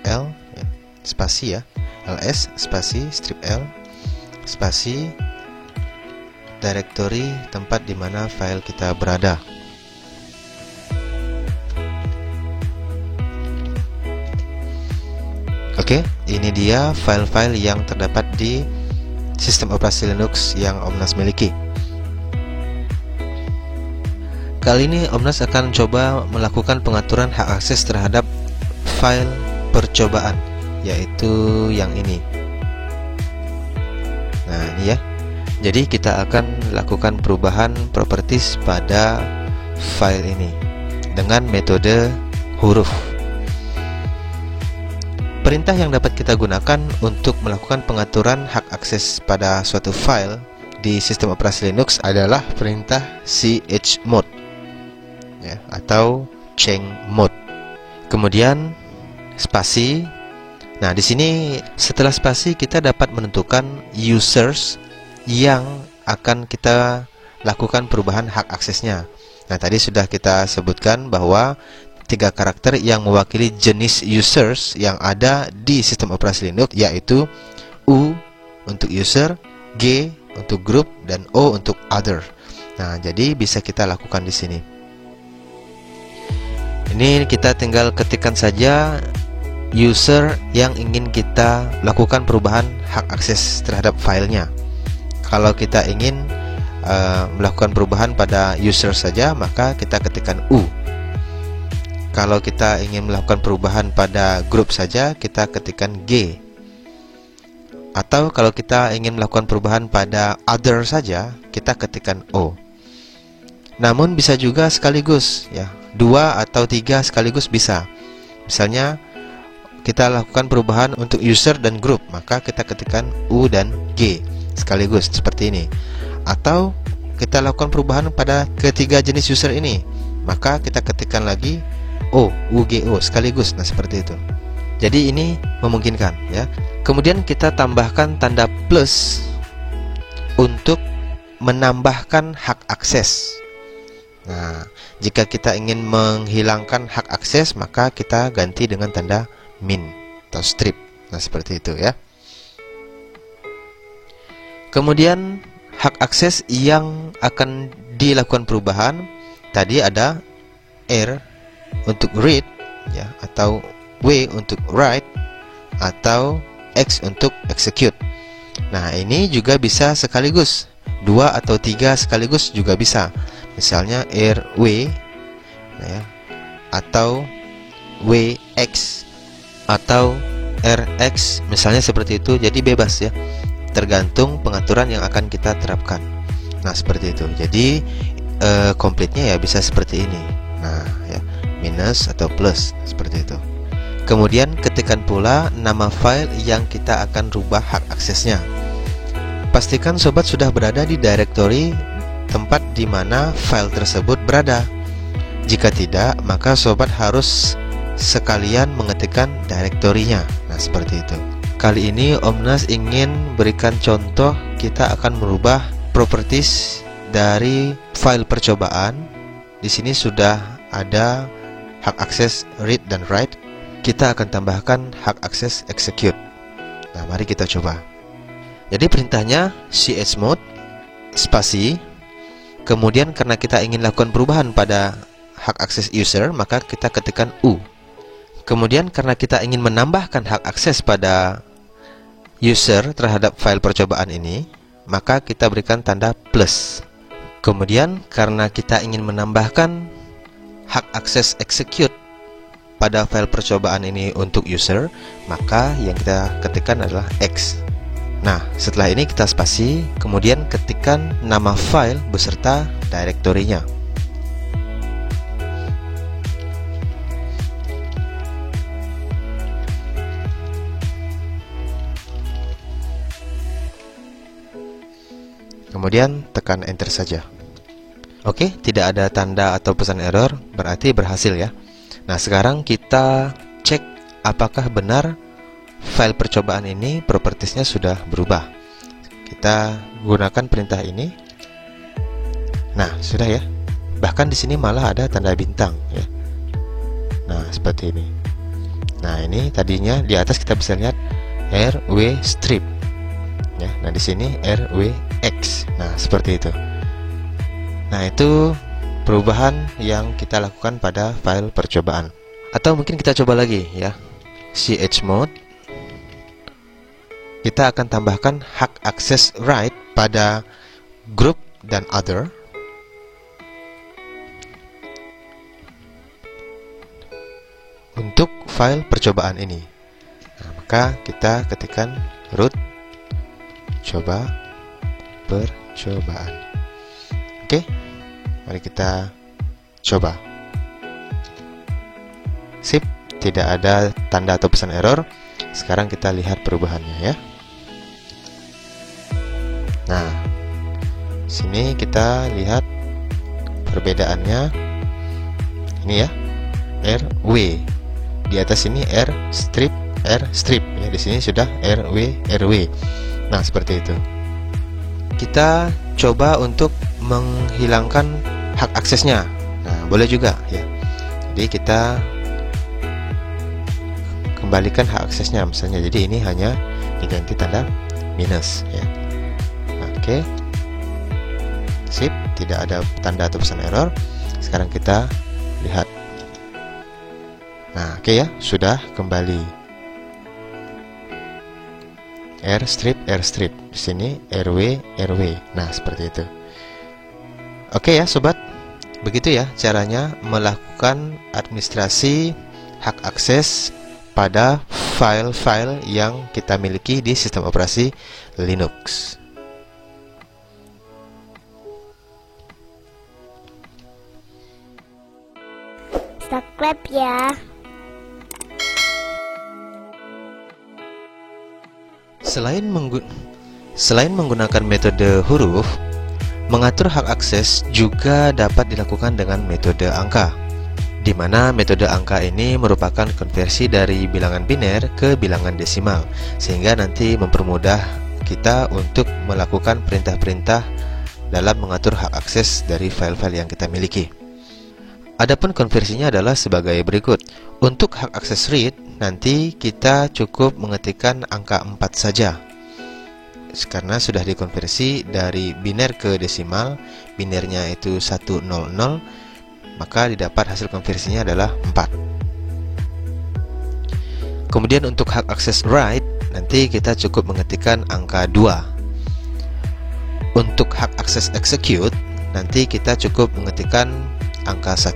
l ya, spasi ya, ls spasi strip l spasi directory tempat di mana file kita berada. Oke, ini dia file-file yang terdapat di sistem operasi Linux yang Omnas miliki. Kali ini Omnas akan coba melakukan pengaturan hak akses terhadap file percobaan, yaitu yang ini. Nah, ini ya. Jadi kita akan lakukan perubahan properties pada file ini dengan metode huruf. Perintah yang dapat kita gunakan untuk melakukan pengaturan hak akses pada suatu file di sistem operasi Linux adalah perintah chmod ya, atau chmod. Kemudian spasi. Nah, di sini setelah spasi kita dapat menentukan users yang akan kita lakukan perubahan hak aksesnya. Nah, tadi sudah kita sebutkan bahwa tiga karakter yang mewakili jenis users yang ada di sistem operasi Linux, yaitu U untuk user, G untuk group, dan O untuk other. Nah, jadi bisa kita lakukan di sini. Ini kita tinggal ketikkan saja user yang ingin kita lakukan perubahan hak akses terhadap filenya. Kalau kita ingin melakukan perubahan pada user saja, maka kita ketikkan U. Kalau kita ingin melakukan perubahan pada grup saja, kita ketikkan G. Atau kalau kita ingin melakukan perubahan pada other saja, kita ketikkan O. Namun bisa juga sekaligus ya, 2 atau 3 sekaligus bisa. Misalnya kita lakukan perubahan untuk user dan grup, maka kita ketikkan U dan G sekaligus seperti ini. Atau kita lakukan perubahan pada ketiga jenis user ini, maka kita ketikkan lagi O, UGO sekaligus. Nah, seperti itu. Jadi ini memungkinkan ya. Kemudian kita tambahkan tanda plus untuk menambahkan hak akses. Nah, jika kita ingin menghilangkan hak akses, maka kita ganti dengan tanda min atau strip. Nah, seperti itu ya. Kemudian hak akses yang akan dilakukan perubahan, tadi ada R untuk read ya, atau W untuk write, atau X untuk execute. Nah, ini juga bisa sekaligus, 2 atau 3 sekaligus juga bisa. Misalnya RW ya, atau WX atau RX, misalnya seperti itu. Jadi bebas ya, tergantung pengaturan yang akan kita terapkan. Nah, seperti itu. Jadi komplitnya ya bisa seperti ini. Nah ya, minus atau plus, seperti itu. Kemudian ketikkan pula nama file yang kita akan rubah hak aksesnya. Pastikan sobat sudah berada di directory tempat di mana file tersebut berada. Jika tidak, maka sobat harus sekalian mengetikkan directory-nya. Nah, seperti itu. Kali ini Om Nas ingin berikan contoh kita akan merubah properties dari file percobaan. Di sini sudah ada hak akses read dan write. Kita akan tambahkan hak akses execute. Nah, mari kita coba. Jadi perintahnya chmod spasi. Kemudian karena kita ingin lakukan perubahan pada hak akses user, maka kita ketikkan U. Kemudian karena kita ingin menambahkan hak akses pada user terhadap file percobaan ini, maka kita berikan tanda plus. Kemudian karena kita ingin menambahkan hak akses execute pada file percobaan ini untuk user, maka yang kita ketikkan adalah X. Nah, setelah ini kita spasi, kemudian ketikkan nama file beserta directory-nya. Kemudian tekan enter saja. Oke, tidak ada tanda atau pesan error, berarti berhasil ya. Nah, sekarang kita cek apakah benar file percobaan ini propertiesnya sudah berubah. Kita gunakan perintah ini. Nah, sudah ya. Bahkan di sini malah ada tanda bintang ya. Nah, seperti ini. Nah, ini tadinya di atas kita bisa lihat RW strip. Ya, nah di sini RWX. Nah, seperti itu. Nah, itu perubahan yang kita lakukan pada file percobaan. Atau mungkin kita coba lagi ya. Chmod. Kita akan tambahkan hak akses write pada group dan other. Untuk file percobaan ini. Nah, maka kita ketikkan root coba percobaan. Oke, mari kita coba. Sip, tidak ada tanda atau pesan error. Sekarang kita lihat perubahannya ya. Nah, sini kita lihat perbedaannya. Ini ya, RW. Di atas ini R strip ya. Di sini sudah RW. Nah, seperti itu. Kita coba untuk menghilangkan hak aksesnya. Nah, boleh juga ya. Jadi kita kembalikan hak aksesnya misalnya. Jadi ini hanya diganti tanda minus ya. Nah, oke. Sip, tidak ada tanda atau pesan error. Sekarang kita lihat. Nah, oke ya, sudah kembali. R strip. Di sini RW. Nah, seperti itu. Oke ya, sobat. Begitu ya caranya melakukan administrasi hak akses pada file-file yang kita miliki di sistem operasi Linux. Subscribe ya. Selain menggunakan metode huruf, mengatur hak akses juga dapat dilakukan dengan metode angka, di mana metode angka ini merupakan konversi dari bilangan biner ke bilangan desimal, sehingga nanti mempermudah kita untuk melakukan perintah-perintah dalam mengatur hak akses dari file-file yang kita miliki. Adapun konversinya adalah sebagai berikut. Untuk hak akses read, nanti kita cukup mengetikkan angka 4 saja. Karena sudah dikonversi dari biner ke desimal, binernya itu 100, maka didapat hasil konversinya adalah 4. Kemudian untuk hak akses write, nanti kita cukup mengetikkan angka 2. Untuk hak akses execute, nanti kita cukup mengetikkan angka 1.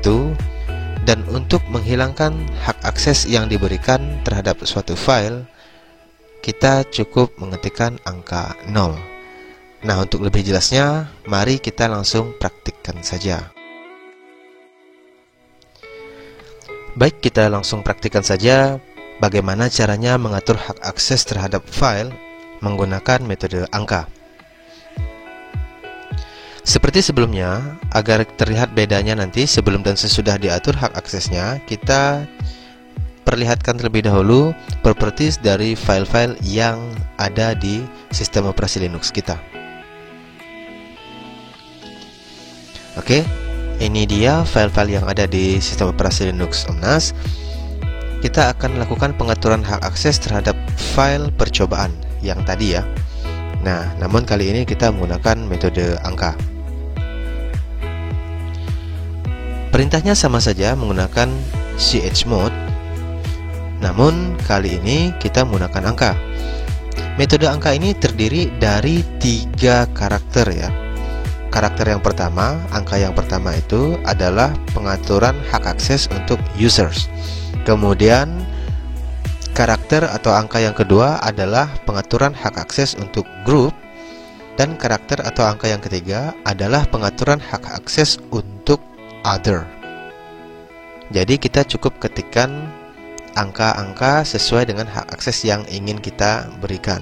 Dan untuk menghilangkan hak akses yang diberikan terhadap suatu file, kita cukup mengetikkan angka 0. Nah, untuk lebih jelasnya, mari kita langsung praktikkan saja. Baik, kita langsung praktikkan saja bagaimana caranya mengatur hak akses terhadap file menggunakan metode angka. Seperti sebelumnya, agar terlihat bedanya nanti sebelum dan sesudah diatur hak aksesnya, kita perlihatkan terlebih dahulu properties dari file-file yang ada di sistem operasi Linux kita. Oke, ini dia file-file yang ada di sistem operasi Linux Omnas. Kita akan melakukan pengaturan hak akses terhadap file percobaan yang tadi ya. Nah, namun kali ini kita menggunakan metode angka. Perintahnya sama saja menggunakan chmod. Namun kali ini kita menggunakan angka. Metode angka ini terdiri dari 3 karakter ya. Karakter yang pertama, angka yang pertama itu adalah pengaturan hak akses untuk users. Kemudian karakter atau angka yang kedua adalah pengaturan hak akses untuk group. Dan karakter atau angka yang ketiga adalah pengaturan hak akses untuk other. Jadi kita cukup ketikkan angka-angka sesuai dengan hak akses yang ingin kita berikan.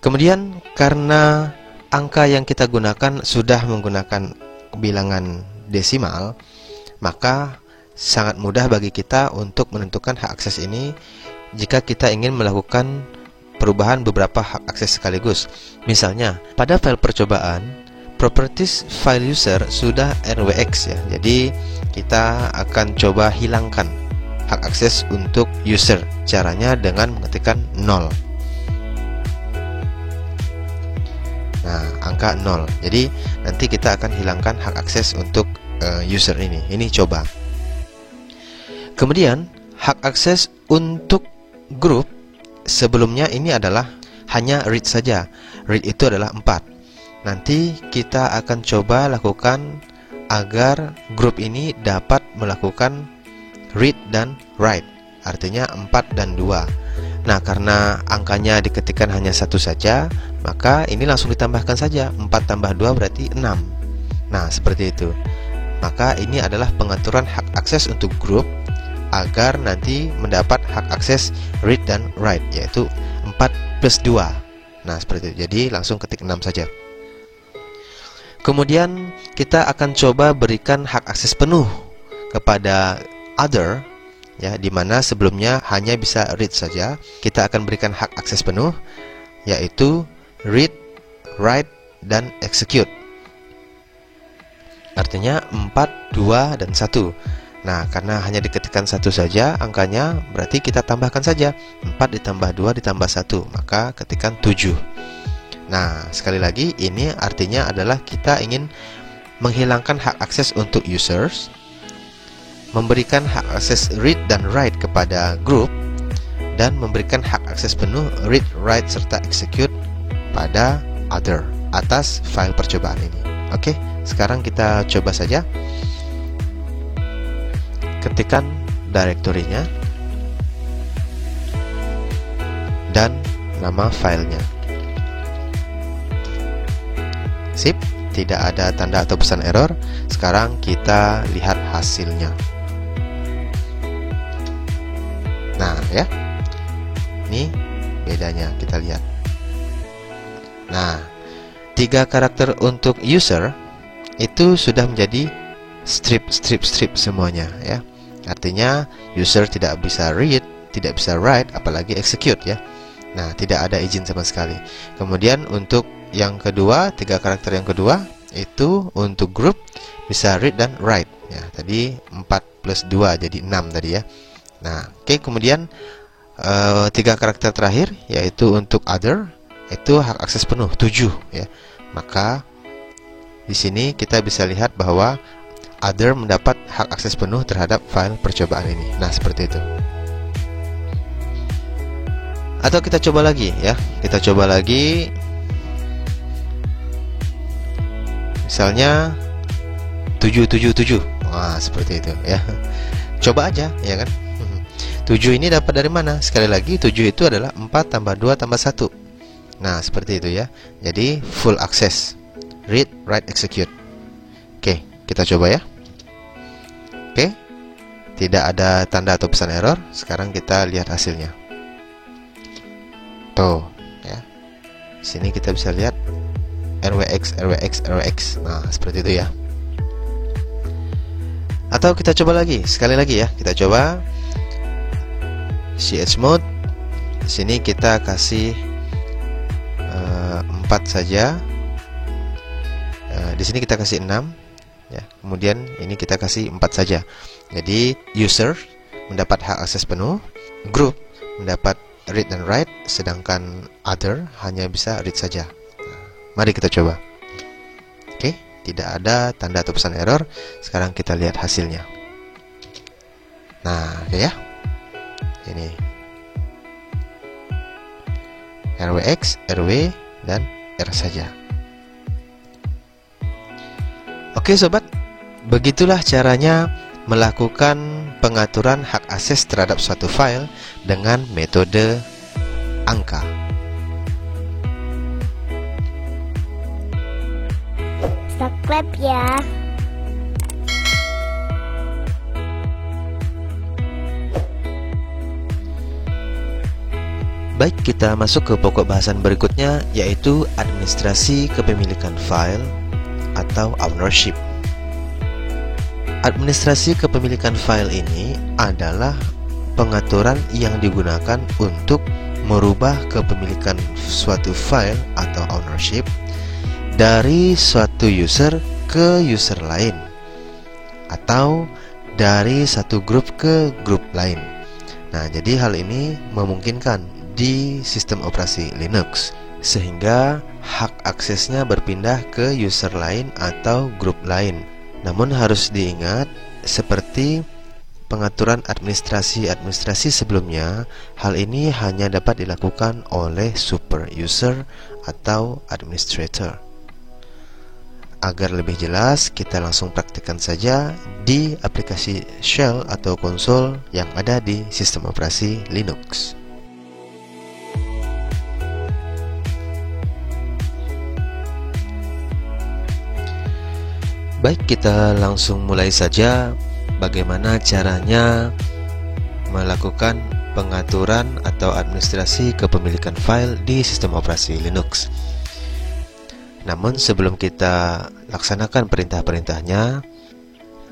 Kemudian karena angka yang kita gunakan sudah menggunakan bilangan desimal, maka sangat mudah bagi kita untuk menentukan hak akses ini jika kita ingin melakukan perubahan beberapa hak akses sekaligus. Misalnya, pada file percobaan, properties file user sudah RWX ya. Jadi kita akan coba hilangkan hak akses untuk user. Caranya dengan mengetikkan 0. Nah, angka 0. Jadi nanti kita akan hilangkan hak akses untuk user ini. Ini coba. Kemudian hak akses untuk group, sebelumnya ini adalah hanya read saja. Read itu adalah 4. Nanti kita akan coba lakukan agar grup ini dapat melakukan read dan write, artinya 4 dan 2. Nah, karena angkanya diketikkan hanya 1 saja, maka ini langsung ditambahkan saja. 4 tambah 2 berarti 6. Nah, seperti itu. Maka ini adalah pengaturan hak akses untuk grup agar nanti mendapat hak akses read dan write, yaitu 4 plus 2. Nah, seperti itu. Jadi langsung ketik 6 saja. Kemudian kita akan coba berikan hak akses penuh kepada other ya, dimana sebelumnya hanya bisa read saja. Kita akan berikan hak akses penuh, yaitu read, write, dan execute. Artinya 4, 2, dan 1. Nah, karena hanya diketikkan 1 saja angkanya, berarti kita tambahkan saja 4 ditambah 2 ditambah 1, maka ketikkan 7. Nah, sekali lagi ini artinya adalah kita ingin menghilangkan hak akses untuk users, memberikan hak akses read dan write kepada group, dan memberikan hak akses penuh read, write, serta execute pada other atas file percobaan ini. Oke, sekarang kita coba saja. Ketikkan direktorinya dan nama filenya. Sip, tidak ada tanda atau pesan error. Sekarang kita lihat hasilnya. Nah ya, ini bedanya kita lihat. Nah, 3 karakter untuk user itu sudah menjadi strip semuanya ya. Artinya user tidak bisa read, tidak bisa write, apalagi execute ya. Nah, tidak ada izin sama sekali. Kemudian untuk yang kedua, 3 karakter yang kedua itu untuk group bisa read dan write ya. Tadi 4 plus 2 jadi 6 tadi ya. Nah, oke, kemudian 3 karakter terakhir yaitu untuk other, itu hak akses penuh 7 ya. Maka di sini kita bisa lihat bahwa other mendapat hak akses penuh terhadap file percobaan ini. Nah, seperti itu. Atau kita coba lagi ya. Kita coba lagi. Misalnya 777. Wah, seperti itu ya. Coba aja ya kan. 7 ini dapat dari mana? Sekali lagi 7 itu adalah 4 tambah 2 tambah 1. Nah, seperti itu ya. Jadi full access. Read, write, execute. Oke, kita coba ya. Oke. Tidak ada tanda atau pesan error. Sekarang kita lihat hasilnya. Tuh, ya. Sini kita bisa lihat RWX, RWX, RWX. Nah, seperti itu ya. Atau kita coba lagi, sekali lagi ya. Kita coba chmod. Di sini kita kasih 4 saja. Di sini kita kasih 6 ya. Kemudian ini kita kasih 4 saja. Jadi user mendapat hak akses penuh, group mendapat read dan write, sedangkan other hanya bisa read saja. Mari kita coba. Oke, tidak ada tanda atau pesan error. Sekarang kita lihat hasilnya. Nah, oke ya. Ini RWX, RW, dan R saja. Oke sobat, begitulah caranya melakukan pengaturan hak akses terhadap suatu file dengan metode angka. Subscribe ya. Baik, kita masuk ke pokok bahasan berikutnya, yaitu administrasi kepemilikan file atau ownership. Administrasi kepemilikan file ini adalah pengaturan yang digunakan untuk merubah kepemilikan suatu file atau ownership dari suatu user ke user lain, atau dari satu grup ke grup lain. Nah, jadi hal ini memungkinkan di sistem operasi Linux, sehingga hak aksesnya berpindah ke user lain atau grup lain. Namun harus diingat, seperti pengaturan administrasi sebelumnya, hal ini hanya dapat dilakukan oleh super user atau administrator. Agar lebih jelas, kita langsung praktikkan saja di aplikasi shell atau konsol yang ada di sistem operasi Linux. Baik, kita langsung mulai saja bagaimana caranya melakukan pengaturan atau administrasi kepemilikan file di sistem operasi Linux. Namun sebelum kita laksanakan perintah-perintahnya,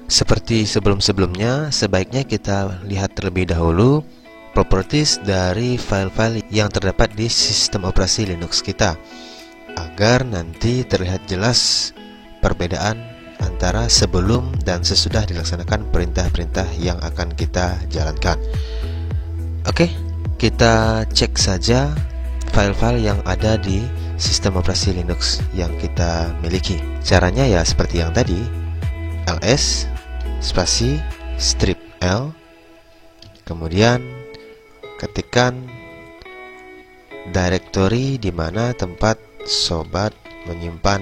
seperti sebelum-sebelumnya, sebaiknya kita lihat terlebih dahulu properties dari file-file yang terdapat di sistem operasi Linux kita, agar nanti terlihat jelas perbedaan antara sebelum dan sesudah dilaksanakan perintah-perintah yang akan kita jalankan. Oke, kita cek saja file-file yang ada di sistem operasi Linux yang kita miliki. Caranya ya seperti yang tadi, ls spasi strip l, kemudian ketikkan directory di mana tempat sobat menyimpan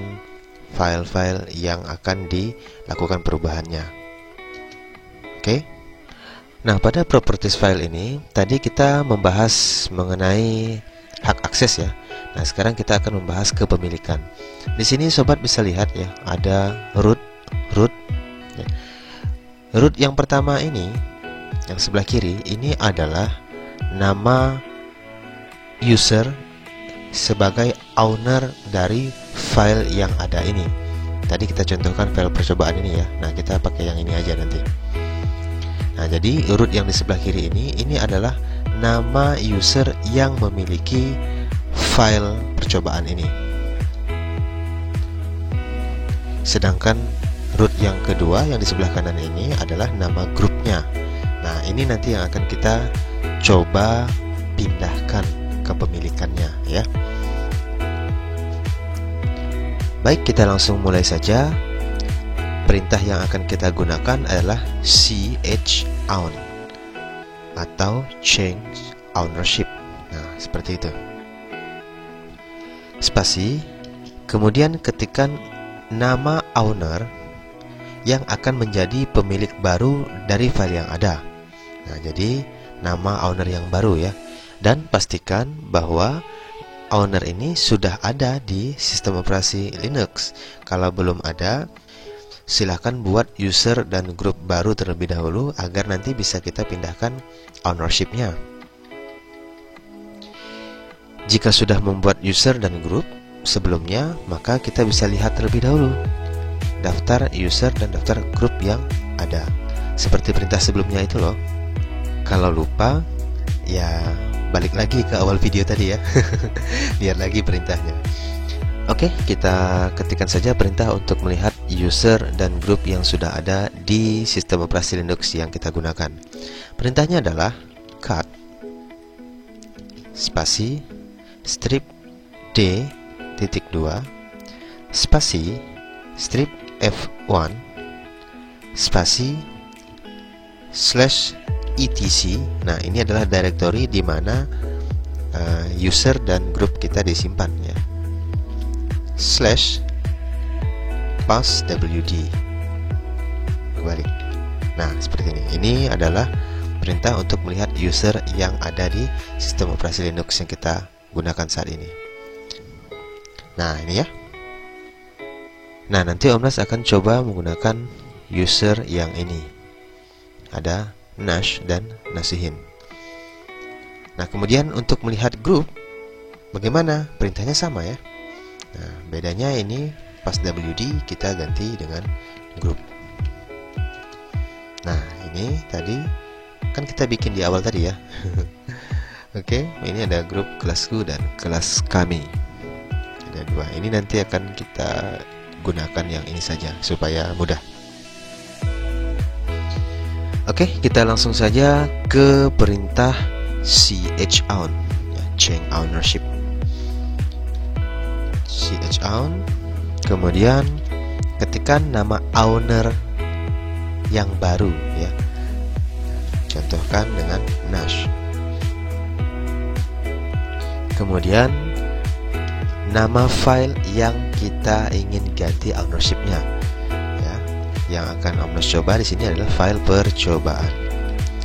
file-file yang akan dilakukan perubahannya. Oke. Nah, pada properties file ini tadi kita membahas mengenai hak akses ya. Nah, sekarang kita akan membahas kepemilikan. Di sini sobat bisa lihat ya, ada root. Ya. Root yang pertama ini, yang sebelah kiri ini adalah nama user sebagai owner dari file yang ada ini. Tadi kita contohkan file percobaan ini ya. Nah, kita pakai yang ini aja nanti. Nah, jadi root yang di sebelah kiri ini adalah nama user yang memiliki file percobaan ini. Sedangkan root yang kedua yang di sebelah kanan ini adalah nama grupnya. Nah, ini nanti yang akan kita coba pindahkan kepemilikannya ya. Baik, kita langsung mulai saja. Perintah yang akan kita gunakan adalah chown atau change ownership. Nah, seperti itu. Spasi, kemudian ketikkan nama owner yang akan menjadi pemilik baru dari file yang ada. Nah, jadi nama owner yang baru ya. Dan pastikan bahwa owner ini sudah ada di sistem operasi Linux. Kalau belum ada, silahkan buat user dan grup baru terlebih dahulu agar nanti bisa kita pindahkan ownership-nya. Jika sudah membuat user dan grup sebelumnya, maka kita bisa lihat terlebih dahulu daftar user dan daftar grup yang ada. Seperti perintah sebelumnya itu loh. Kalau lupa, ya balik lagi ke awal video tadi ya. Lihat lagi perintahnya. Oke, kita ketikkan saja perintah untuk melihat user dan grup yang sudah ada di sistem operasi Linux yang kita gunakan. Perintahnya adalah cut spasi strip d.2 spasi strip f1 spasi /etc. Nah, ini adalah directory di mana user dan grup kita disimpan ya. /passwd. Kembali. Nah, seperti ini. Ini adalah perintah untuk melihat user yang ada di sistem operasi Linux yang kita gunakan saat ini. Nah, ini ya. Nah, nanti Om Nas akan coba menggunakan user yang ini. Ada Nash dan Nasihin. Nah, kemudian untuk melihat grup, bagaimana? Perintahnya sama ya. Nah, bedanya ini passwd kita ganti dengan grup. Nah, ini tadi kan kita bikin di awal tadi ya. Oke, ini ada grup kelasku dan kelas kami. Ada dua. Ini nanti akan kita gunakan yang ini saja supaya mudah. Oke, kita langsung saja ke perintah chown ya, change ownership. Chown, kemudian ketikkan nama owner yang baru ya. Contohkan dengan Nash. Kemudian nama file yang kita ingin ganti ownership-nya ya. Yang akan Om Nas coba di sini adalah file percobaan.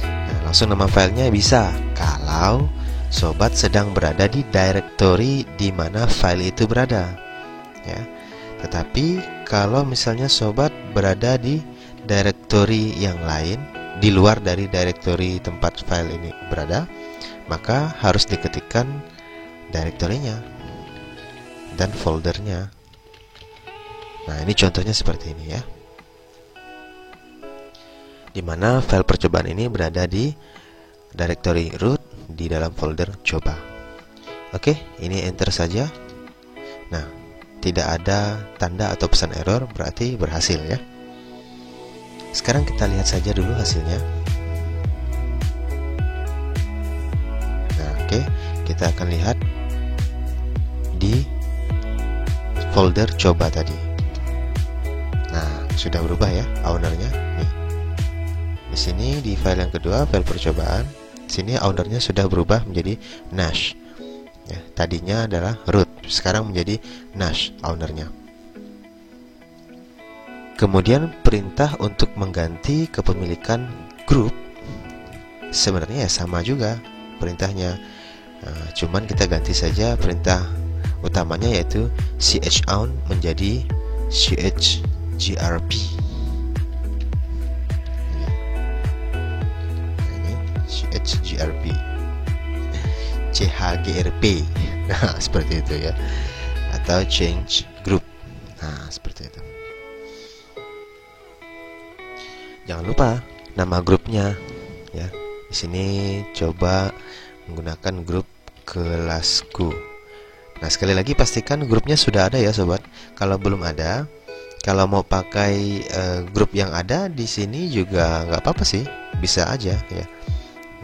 Nah, langsung nama filenya bisa kalau sobat sedang berada di directory di mana file itu berada ya. Tetapi kalau misalnya sobat berada di directory yang lain di luar dari directory tempat file ini berada, maka harus diketikkan directory-nya dan foldernya. Nah, ini contohnya seperti ini ya, di mana file percobaan ini berada di directory root di dalam folder coba. Oke, ini enter saja. Nah, tidak ada tanda atau pesan error, berarti berhasil ya. Sekarang kita lihat saja dulu hasilnya. Nah, oke, kita akan lihat di folder coba tadi. Nah, sudah berubah ya ownernya. Nih, di sini di file yang kedua, file percobaan, sini ownernya sudah berubah menjadi Nash. Ya, tadinya adalah root, sekarang menjadi Nash ownernya. Kemudian perintah untuk mengganti kepemilikan grup sebenarnya ya sama juga perintahnya. Nah, cuman kita ganti saja perintah utamanya yaitu chown menjadi chgrp. Nah, ini chgrp, chgrp. Nah, seperti itu ya. Atau change group. Nah, seperti itu. Jangan lupa nama grupnya ya. Di sini coba menggunakan grup kelasku. Nah, sekali lagi pastikan grupnya sudah ada ya sobat. Kalau belum ada, Kalau mau pakai grup yang ada di sini juga nggak apa-apa sih, bisa aja ya.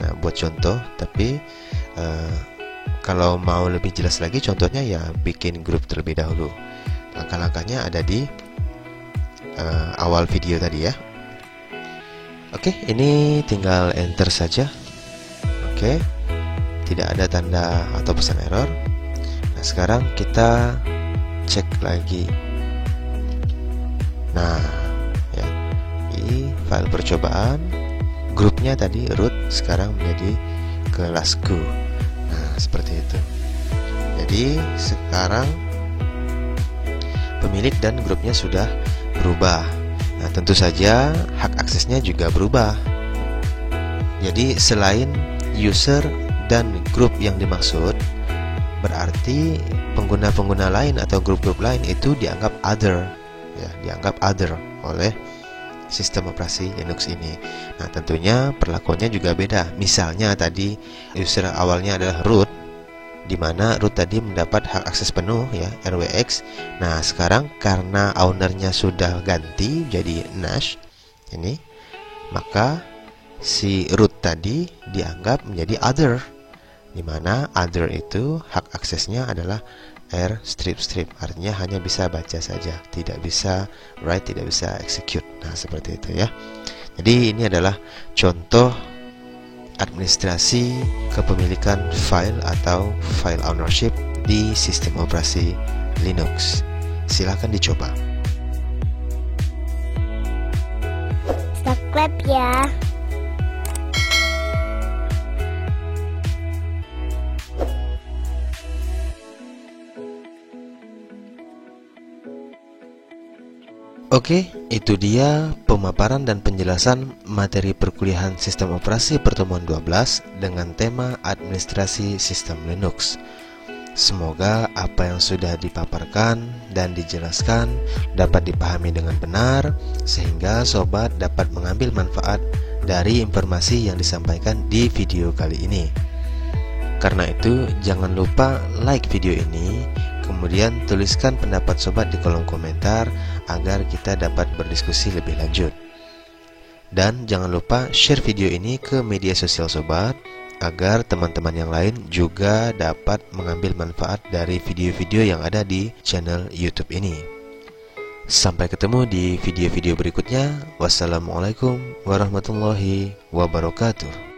Nah, buat contoh, tapi kalau mau lebih jelas lagi contohnya ya bikin grup terlebih dahulu. Langkah-langkahnya ada di awal video tadi ya. Oke, ini tinggal enter saja. Oke, tidak ada tanda atau pesan error. Nah, sekarang kita cek lagi. Nah, ya, ini file percobaan. Grupnya tadi root, sekarang menjadi kelasku. Nah, seperti itu. Jadi sekarang pemilik dan grupnya sudah berubah. Nah, tentu saja hak aksesnya juga berubah. Jadi selain user dan grup yang dimaksud, berarti pengguna-pengguna lain atau grup-grup lain itu dianggap other. Ya, dianggap other oleh sistem operasi Linux ini. Nah, tentunya perlakuannya juga beda. Misalnya tadi user awalnya adalah root, di mana root tadi mendapat hak akses penuh ya, RWX. Nah, sekarang karena ownernya sudah ganti jadi Nash ini, maka si root tadi dianggap menjadi other, di mana other itu hak aksesnya adalah R strip, artinya hanya bisa baca saja, tidak bisa write, tidak bisa execute. Nah, seperti itu ya. Jadi ini adalah contoh administrasi kepemilikan file atau file ownership di sistem operasi Linux. Silahkan dicoba. Subscribe ya. Oke, itu dia pemaparan dan penjelasan materi perkuliahan sistem operasi pertemuan 12 dengan tema administrasi sistem Linux. Semoga apa yang sudah dipaparkan dan dijelaskan dapat dipahami dengan benar, sehingga sobat dapat mengambil manfaat dari informasi yang disampaikan di video kali ini. Karena itu, jangan lupa like video ini, kemudian tuliskan pendapat sobat di kolom komentar agar kita dapat berdiskusi lebih lanjut. Dan jangan lupa share video ini ke media sosial sobat agar teman-teman yang lain juga dapat mengambil manfaat dari video-video yang ada di channel YouTube ini. Sampai ketemu di video-video berikutnya. Wassalamualaikum warahmatullahi wabarakatuh.